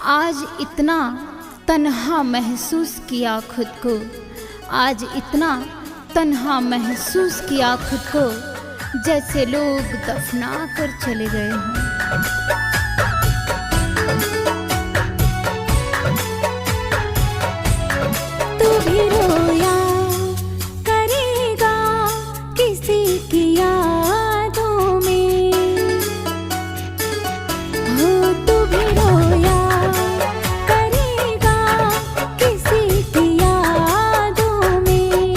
आज इतना तन्हा महसूस किया खुद को, आज इतना तन्हा महसूस किया खुद को, जैसे लोग दफना कर चले गए हों। तू भी रोया करेगा किसी की यादों में, हो तू भी रोया करेगा किसी की यादों में।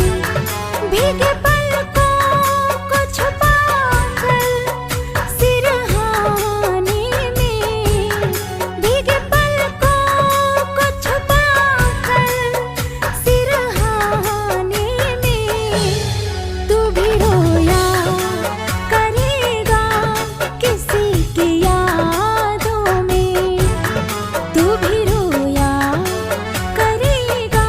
भीगे पलकों को छुपा कर सिरहाने में, भीगे पलकों को छुपा कर सिरहाने में। तू भी रोया करेगा किसी की यादों में, तू भी रोया करेगा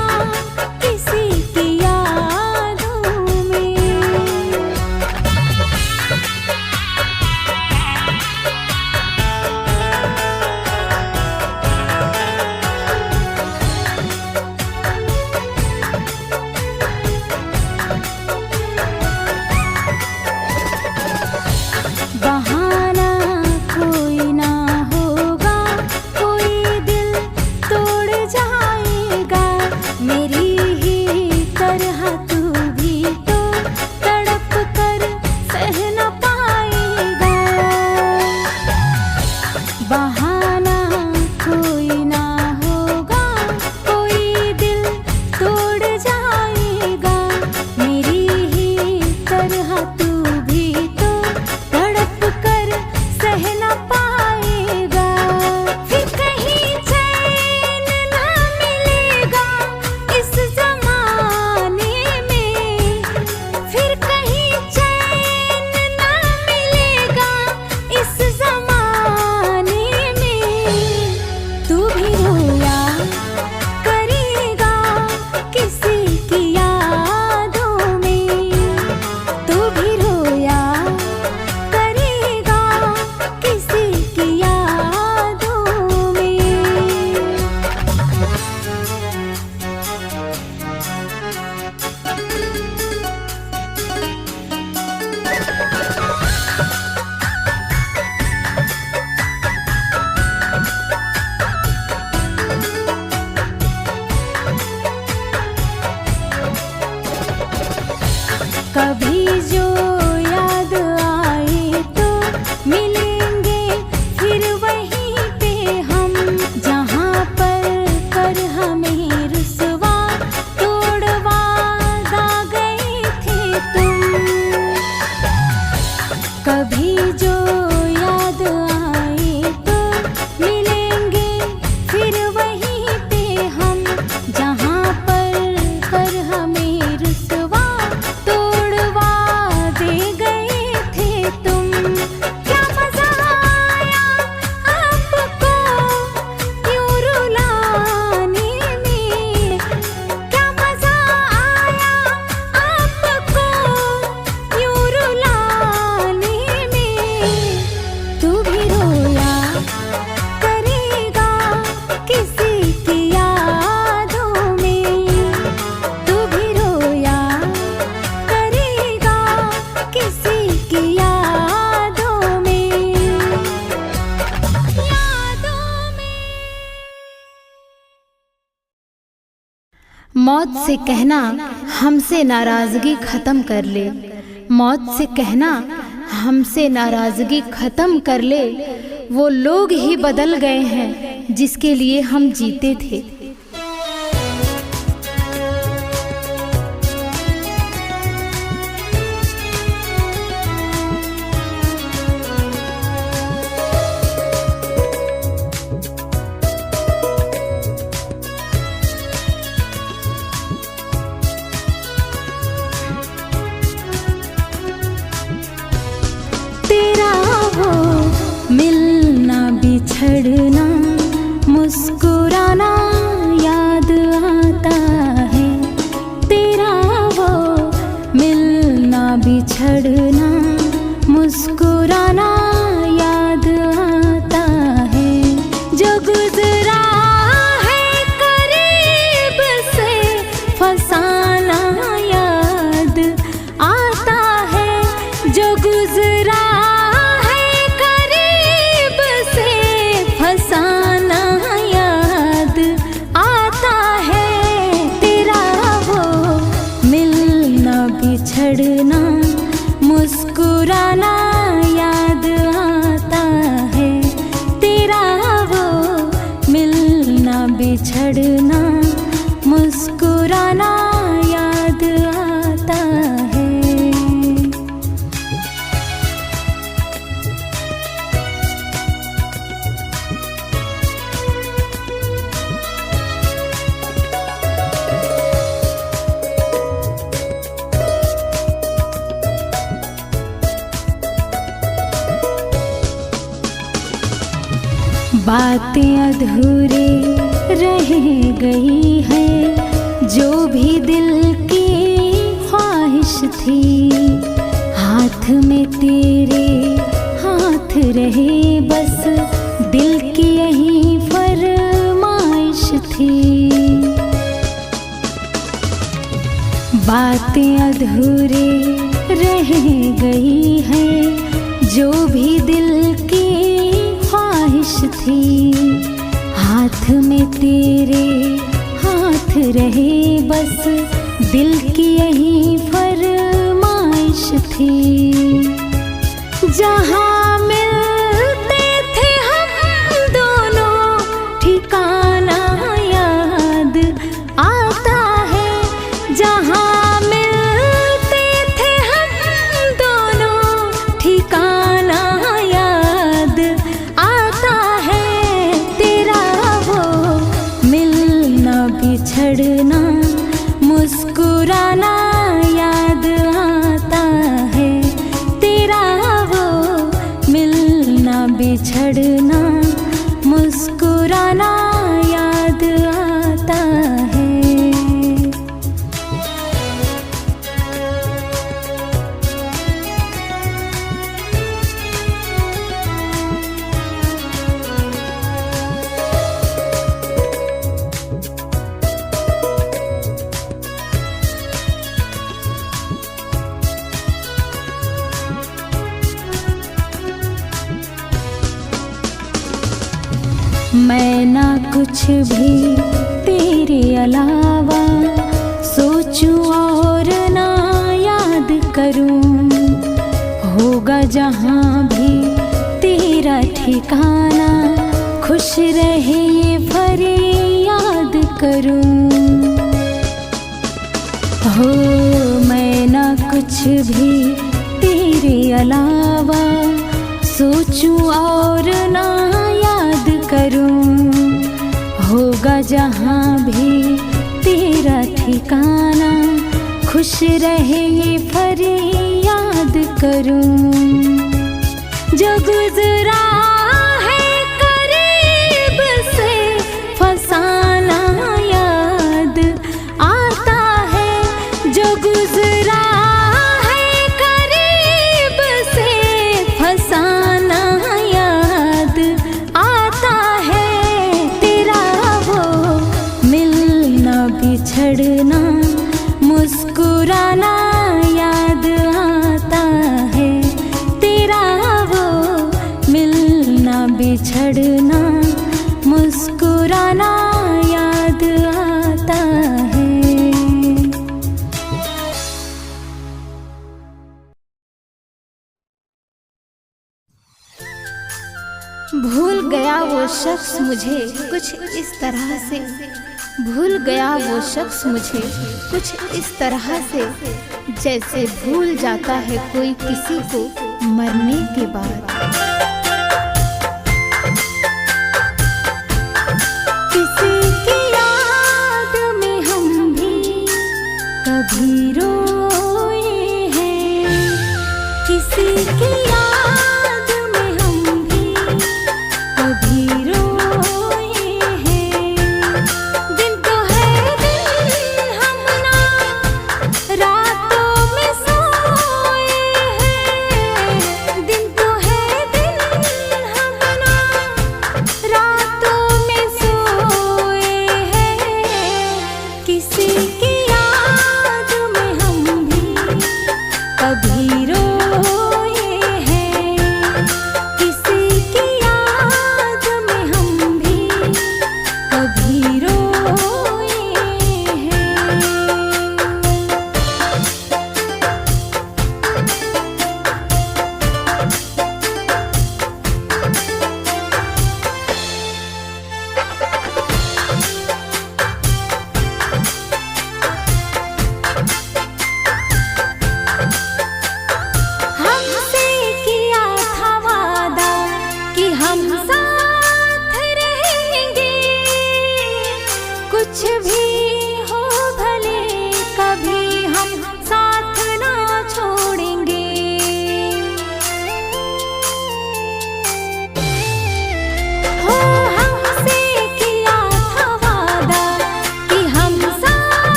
किसी की यादों में। बहाना कोई ना होगा, कोई दिल तोड़ जाएगा। मेरी ही तरह तू भी तो तड़प कर सह न पाएगा। बहाना कोई ना होगा, कोई दिल तोड़ जाएगा। मेरी ही तरह तू भी तो तड़प कर सह न पाएगा। फिर कहीं चैन ना मिलेगा इस जमाने में, फिर कहीं चैन ना मिलेगा इस जमाने में। तू भी रोया करेगा किसी की यादों में, तू भी रोया करेगा किसी की यादों में। कभी जो याद आए तो मिलेंगे फिर वहीं पे हम, जहाँ पर कर हमें रुसवा तोड़वा दा गए थे तुम। कभी जो याद आए तो मिलेंगे फिर वहीं पे हम, जहाँ पर कर हमें रुसवा तोड़वा दे गए थे तुम। क्या मजा आया आपको यूं रुलाने में, क्या मजा आया आपको यूं रुलाने में। तू भी रोया करेगा किसी की यादों में, तू भी रोया करेगा किसी की यादों में। यादों में। मौत से कहना हमसे नाराजगी खत्म कर ले, मौत से कहना हमसे नाराजगी खत्म कर ले। वो लोग ही बदल गए हैं जिसके लिए हम जीते थे। तेरा वो मिलना बिछड़ना मुस्कुराना बातें अधूरे रह गई है, जो भी दिल की ख्वाहिश थी, हाथ में तेरे हाथ रहे, बस दिल की यही फरमाइश थी। बातें अधूरे रह गई है, जो भी दिल की ख्वाहिश थी, हाथ में तेरे हाथ रहे, बस दिल की यही फरमाइश थी। जहाँ मिलते थे हम दोनों ठिकाना याद आता है, जहाँ मिलते थे हम दोनों ठिकाना याद आता है। तेरा वो मिलना बिछड़ना मुस्कुराना याद आता है, तेरा वो मिलना बिछड़ना मुस्कुराना याद आता है। मैं ना कुछ भी तेरे अलावा सोचूं और ना याद करूं, होगा जहां भी तेरा ठिकाना, खुश रहे ये फरियाद करूं। हो मैं ना कुछ भी तेरे अलावा सोचूं और ना याद करूं, होगा जहां भी तेरा ठिकाना, खुश रहे ये फरियाद करूं। जो गुजरा है करीब से फसाना याद आता है, जो गुजरा है करीब से फसाना याद आता है। तेरा वो मिलना बिछड़ना मुस्कुराना याद आता है, तेरा वो मिलना बिछड़ना मुस्कुराना याद आता है। भूल गया वो शख्स मुझे कुछ इस तरह से, भूल गया वो शख्स मुझे कुछ इस तरह से, जैसे भूल जाता है कोई किसी को मरने के बाद। किसी की याद में हम भी कभी रोए हैं, किसी की याद में हम भी कभी रोए हैं। दिन तो है दिन हम ना रातों में सोए हैं, दिन तो है दिन हम ना रातों में सोए हैं। किसी की याद में हम भी कभी रोए हैं, किसी की याद में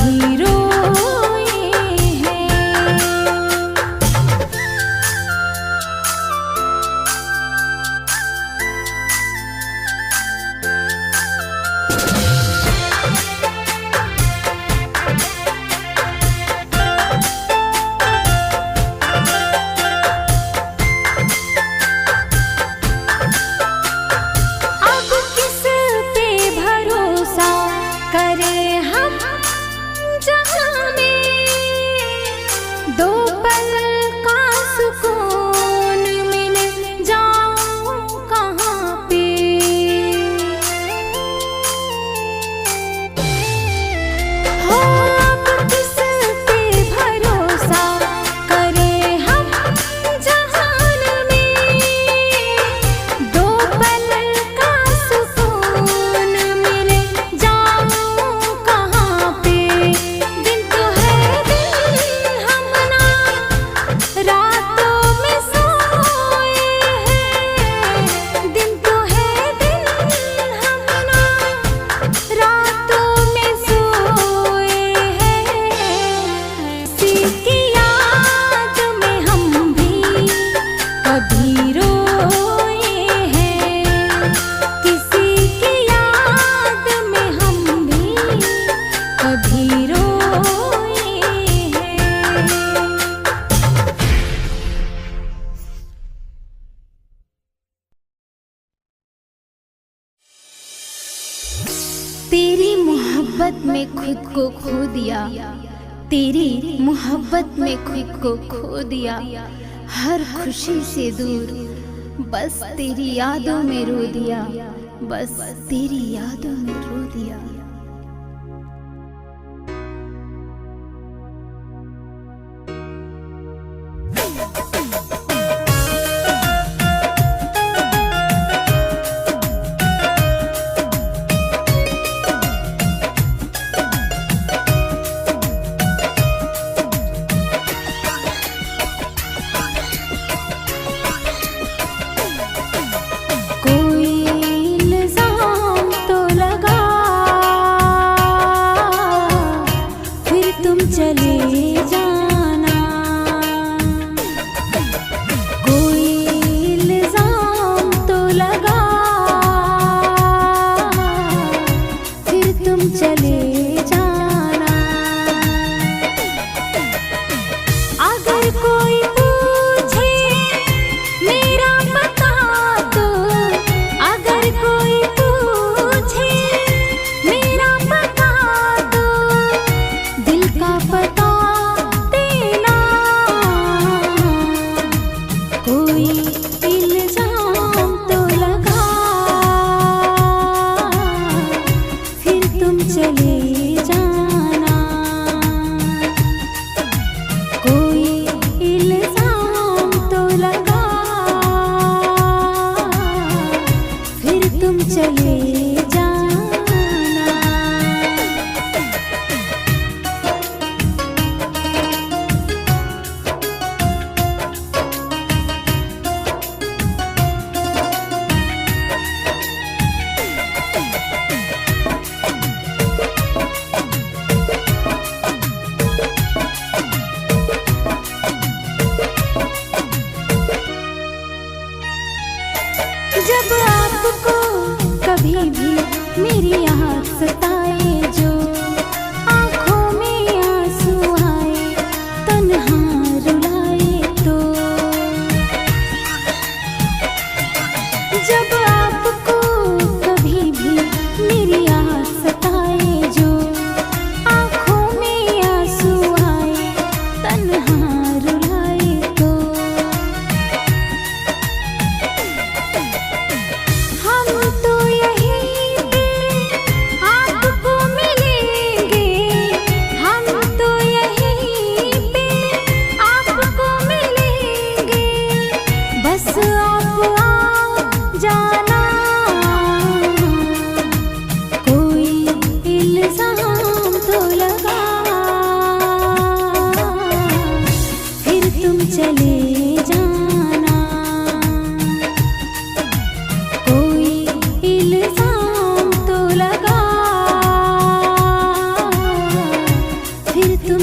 कभी रोए हैं। अब किस पे भरोसा करें हम जहाँ में दो पल का सुकून मिल जाऊं कहाँ पे। हो अब किस पे भरोसा करें हम जहान में दो पल का सुकून मिल जाऊं कहाँ पे। दिन तो है दिन हम ना रातों में सोए हैं। दिन तो है दिन हम ना रातों में सोए हैं। किसी की याद में हम भी कभी रोए हैं। किसी की याद में हम भी कभी रोए हैं। तेरी मोहब्बत में खुद को खो दिया, तेरी मोहब्बत में खुद को खो दिया। हर खुशी से दूर बस तेरी यादों में रो दिया, बस तेरी यादों में रो दिया। कोई इल्ज़ाम तो लगा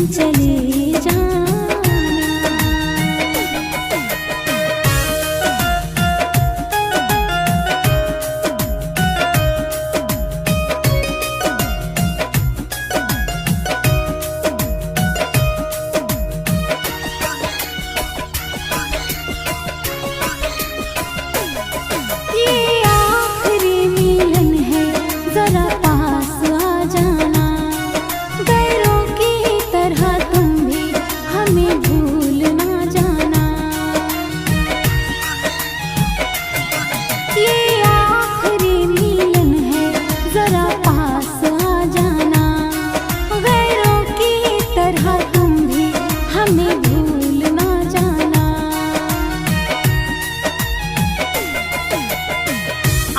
चले जाना। ये आखिरी मिलन है, जरा पास आ जाना। गैरों की तरह तुम भी हमें भूल ना जाना। ये आखिरी मिलन है, जरा पास आ जाना। गैरों की तरह तुम भी हमें भूल ना जाना।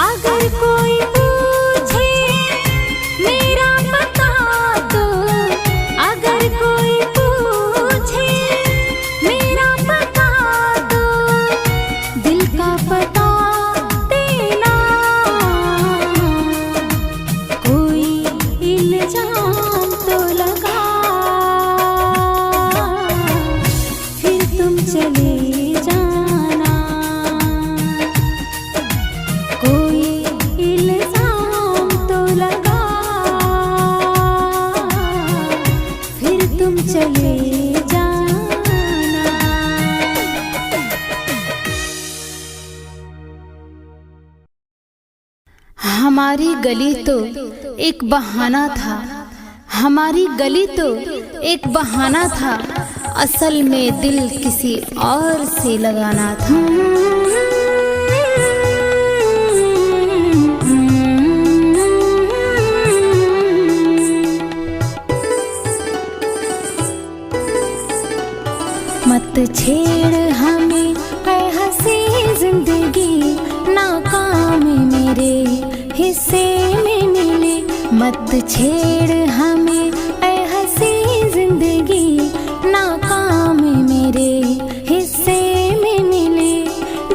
अगर कोई पूछे मेरा पता तो, अगर कोई पूछे मेरा पता तो, दिल का पता देना। कोई इल्जाम तो लगा, फिर तुम चले जाना। कोई इल्जाम तो लगा, फिर तुम चले जाना। हमारी गली तो एक बहाना था, हमारी गली तो एक बहाना था, असल में दिल किसी और से लगाना था। मत छेड़ हमें ऐ हंसी जिंदगी, नाकाम मेरे हिस्से में मिले। मत छेड़ हमें ऐ हंसी जिंदगी, नाकाम मेरे हिस्से में मिले।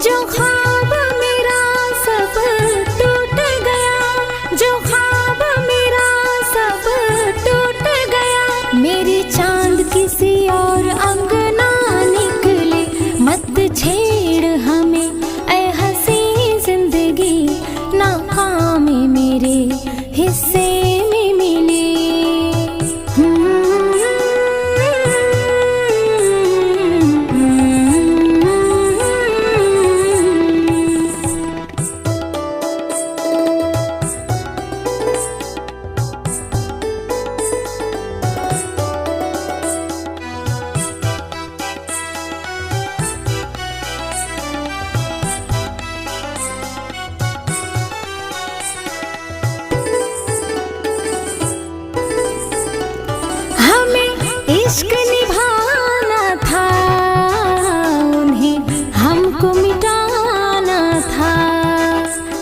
जो ख्वाब मेरा सब टूट गया, जो ख्वाब मेरा सब टूट गया। मेरी चांद किसी और अंगना निकले। मत छेड़ हमें ऐ हंसी जिंदगी, नाकाम मेरे हिस्से में मिले। इश्क निभाना था, उन्हें हमको मिटाना था।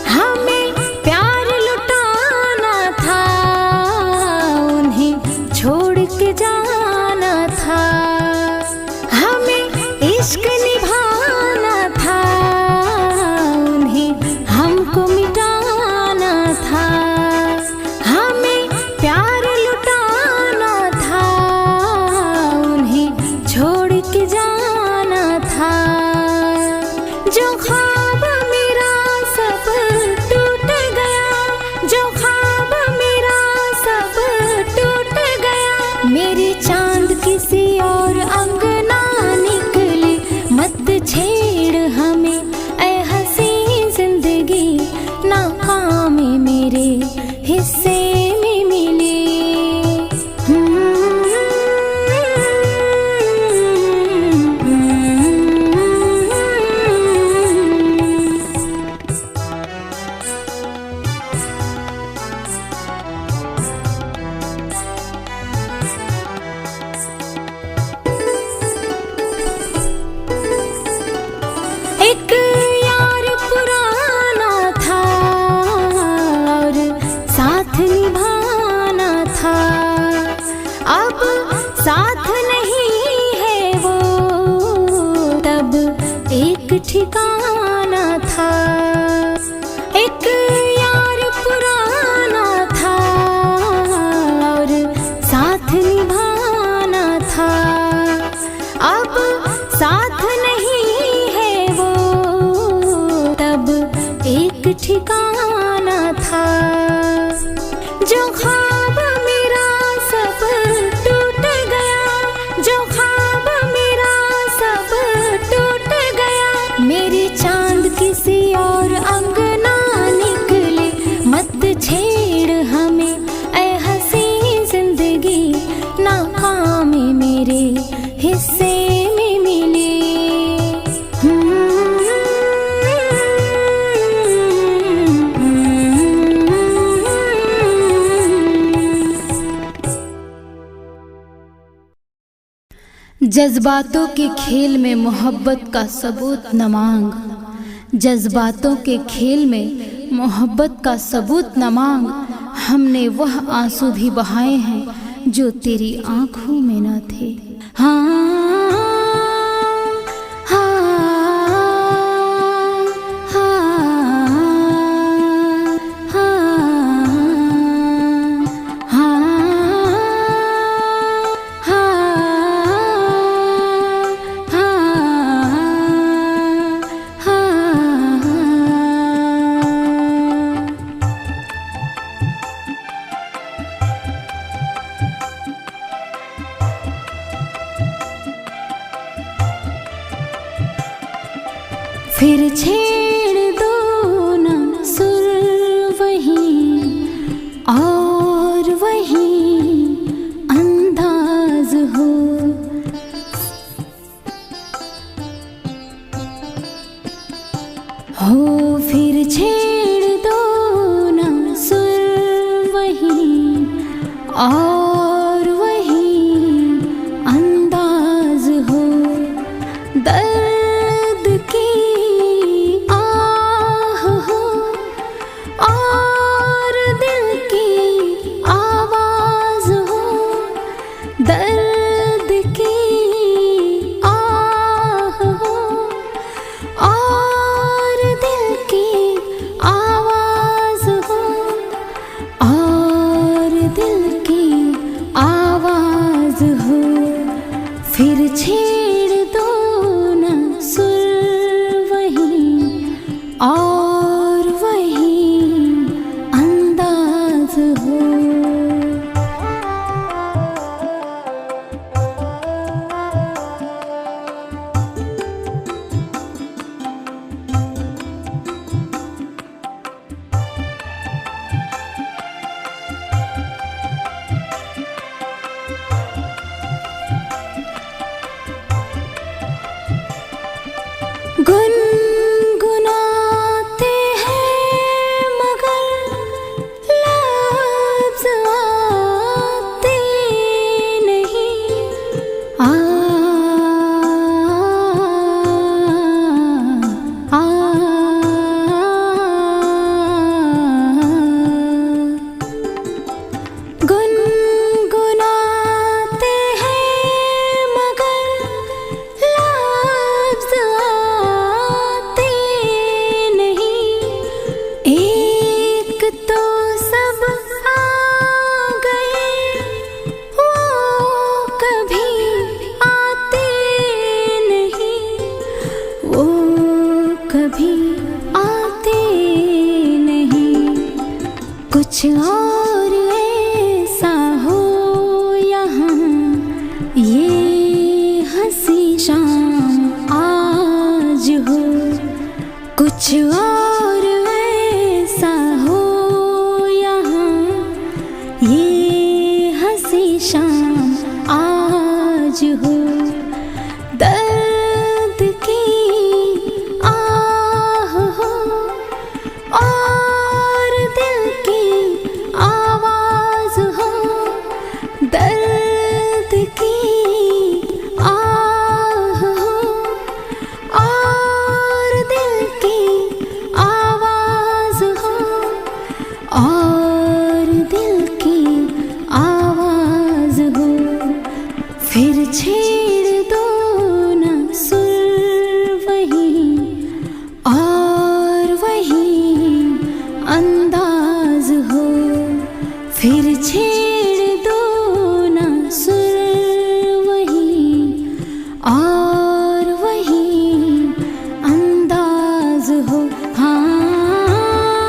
हमें प्यार लुटाना था, उन्हें छोड़ के जाना था। हमें इश्क निभाना था, उन्हें हमको मिटाना था। हमें प्यार लुटाना था, छोड़ के जाना था। जो ख्वाब मेरा सब टूट गया, जो ख्वाब मेरा सब टूट गया। मेरी चांद किसी और अंगना निकले। मत छेड़ हमें ऐ हंसी जिंदगी, नाकाम मेरे हिस्से में मिले। एक यार पुराना था और साथ निभाना था। अब साथ नहीं है वो, तब एक ठिकाना था। एक यार पुराना था और साथ निभाना ठिकाना था। जो ख्वाब मेरा सब टूट गया, जो ख्वाब मेरा सब टूट गया। मेरे चांद किसी और अंगना निकले, मत छेड़ हमें ऐ हंसी जिंदगी, नाकामी मेरे हिस्से में मिली। जज्बातों के खेल में मोहब्बत का सबूत न मांग, जज्बातों के खेल में मोहब्बत का सबूत न मांग। हमने वह आंसू भी बहाए हैं जो तेरी आंखों में न थे। फिर छेड़ दो ना सुर वही और वही अंदाज हो। फिर छेड़ दो ना सुर वही और वही अंदाज हो। दर्द की आह हो और दिल की आवाज हो। दर्द की आह हो और दिल की आवाज हो, और दिल की आवाज हो। फिर छेड़ दो ना सुर वही और वही अंदाज हो। गुनगुनाते हैं मगर लफ्ज़ आते नहीं। आ आ गुनगुनाते हैं मगर लफ्ज़ आते नहीं। एक तो सब आ गए, वो कभी आते नहीं, वो कभी आते नहीं। कुछ और ऐसा हो यहाँ, ये हंसी शाम आज हो। कुछ और ऐसा हो यहाँ, ये हंसी शाम आज हो। दर्द की आह हो और दिल की आवाज हो। दर्द की आह हो और दिल की आवाज हो, और दिल की आवाज हो। फिर छेड़ दो ना सुर वही और वही अंदाज हो। फिर छेड़ दो ना सुर वही और वही अंदाज हो। हाँ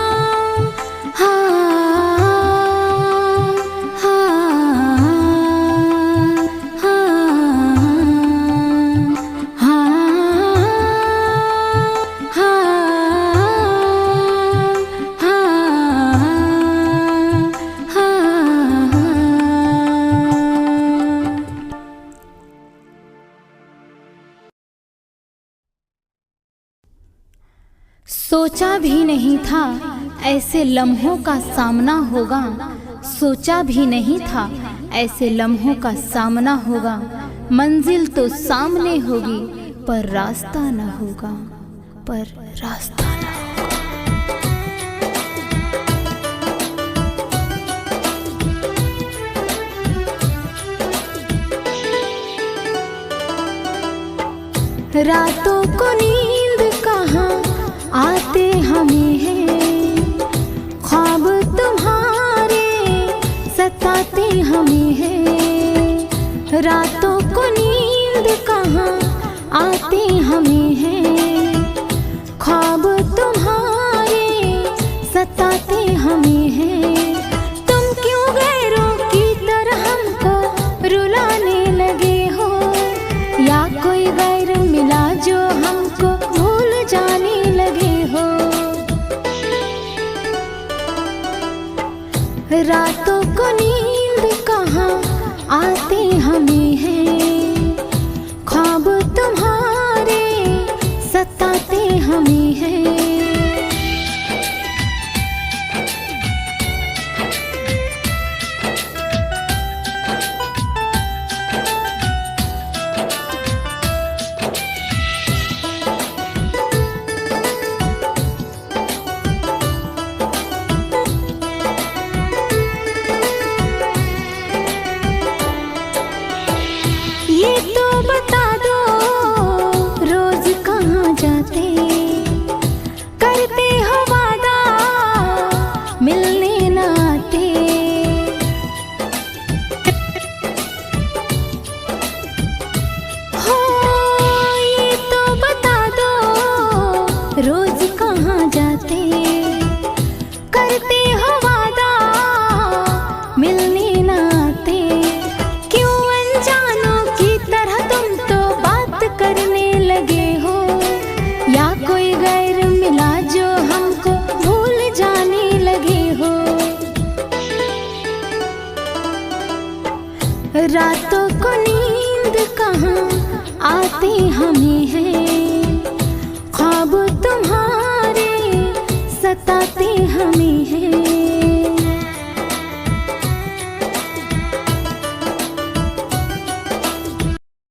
सोचा भी नहीं था ऐसे लम्हों का सामना होगा, सोचा भी नहीं था ऐसे लम्हों का सामना होगा। मंजिल तो सामने होगी पर रास्ता न होगा, पर रास्ता न होगा। रातों को नींद कहाँ आते हमें हैं, ख्वाब तुम्हारे सताते हमें हैं। रातों को नींद कहाँ आते हमें हैं, ख्वाब तुम्हारे सताते हमें हैं। तुम क्यों गैरों की तरह हमको रुलाने लगे हो, या कोई गैर मिला जो हमको भूल जाने लगे हो। रातों को नींद कहाँ आते हमें हैं, ख्वाब तुम्हारे सताते हमें हैं। ये तो बता दो रोज कहाँ जाते, करते हो वादा मिलने न आते। हो ये तो बता दो रोज कहाँ जाते, करते हो वादा मिलने न आते। क्यों अनजानों की तरह तुम तो बात करने लगे हो, या कोई गैर मिला जो हमको भूल जाने लगे हो। रातों को नींद कहाँ आते हमें हैं,